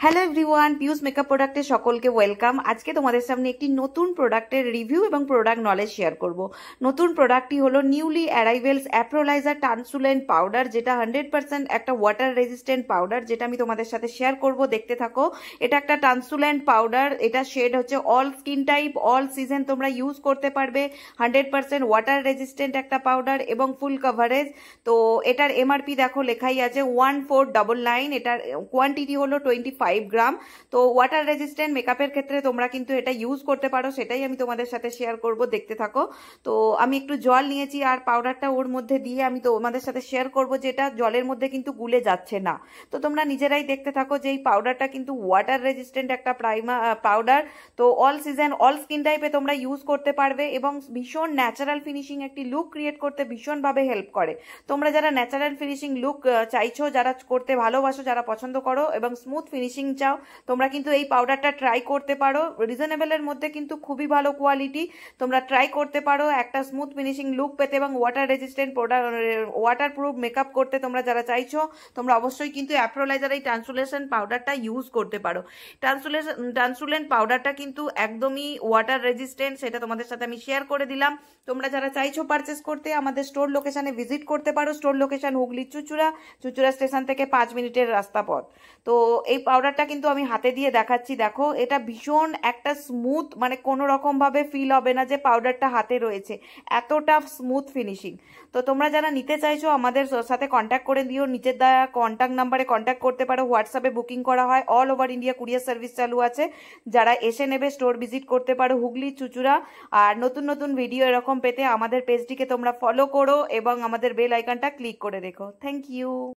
Hello everyone, পিউস makeup প্রোডাক্টে সকলকে welcome. আজকে তোমাদের সামনে একটি নতুন প্রোডাক্টের রিভিউ এবং প্রোডাক্ট নলেজ শেয়ার করব। নতুন প্রোডাক্টটি হলো নিউলি অ্যারাইভেলস অ্যাপ্রোলাইজার ট্রান্সলুসেন্ট পাউডার, যেটা 100% একটা ওয়াটার রেজিস্ট্যান্ট পাউডার, যেটা আমি তোমাদের সাথে শেয়ার করব। দেখতে থাকো। এটা একটা ট্রান্সলুসেন্ট পাউডার, এটা শেড হচ্ছে all skin type, all season তোমরা ইউজ করতে পারবে। 100% ওয়াটার রেজিস্ট্যান্ট একটা পাউডার এবং ফুল কভারেজ। তো এটার এমআরপি দেখো লেখাই আছে 1499। এটার কোয়ান্টিটি হলো 25 গ্রাম। তো ওয়াটার রেজিস্ট্যান্ট মেকআপের ক্ষেত্রে তোমরা কিন্তু এটা ইউজ করতে পারো, সেটাই আমি তোমাদের সাথে শেয়ার করব। দেখতে থাকো। তো আমি একটু জল নিয়েছি আর পাউডারটা ওর মধ্যে দিয়ে আমি তোমাদের সাথে শেয়ার করব, যে এটা জলের মধ্যে কিন্তু গুলে যাচ্ছে না। তো তোমরা নিজেরাই দেখতে থাকো যে এই পাউডারটা কিন্তু ওয়াটার রেজিস্ট্যান্ট একটা পাউডার। তো অল সিজন অল স্কিন টাইপে তোমরা ইউজ করতে পারবে এবং ভীষণ ন্যাচারাল ফিনিশিং একটি লুক ক্রিয়েট করতে ভীষণভাবে হেল্প করে। তোমরা যারা ন্যাচারাল ফিনিশিং লুক চাইছো, যারা করতে ভালোবাসো, যারা পছন্দ করো এবং স্মুথ ফিনিশিং চাও, তোমরা কিন্তু এই পাউডারটা ট্রাই করতে পারো। রিজনেবলের মধ্যে কিন্তু খুবই ভালো কোয়ালিটি। তোমরা ট্রাই করতে পারো একটা স্মুথ ফিনিশিং লুক পেতে এবং water resistant product, water proof makeup করতে তোমরা যারা চাইছো, তোমরা অবশ্যই কিন্তু অ্যাপ্রোলাইজার এই ট্রান্সলুসেন্ট পাউডারটা ইউজ করতে পারো। ট্রান্সলুসেন্ট পাউডারটা কিন্তু একদমই ওয়াটার রেজিস্ট্যান্ট, সেটা তোমাদের সাথে আমি শেয়ার করে দিলাম। তোমরা যারা চাইছো পারচেস করতে, আমাদের স্টোর লোকেশনে ভিজিট করতে পারো। Store location Hooghly Chuchura station থেকে 5 মিনিটের রাস্তা পথ। তো এই পাউডারটা কিন্তু আমি হাতে দিয়ে দেখাচ্ছি। দেখো, এটা ভীষণ একটা স্মুথ, মানে কোনো রকম ভাবে ফিল হবে না যে পাউডারটা হাতে রয়েছে, এতটা স্মুথ ফিনিশিং। তো তোমরা যারা নিতে চাইছো আমাদের সাথে কন্ট্যাক্ট করে দিও। নিচের দেওয়া কন্ট্যাক্ট নাম্বারে কন্ট্যাক্ট করতে পারো। হোয়াটসঅ্যাপে বুকিং করা হয়। All over India courier service চালু আছে। যারা এসে নেবে স্টোর ভিজিট করতে পারো হুগলি চুচুড়া। আর নতুন নতুন ভিডিও এরকম পেতে আমাদের পেজটিকে তোমরা ফলো করো এবং আমাদের বেল আইকনটা ক্লিক করে রেখো। Thank you.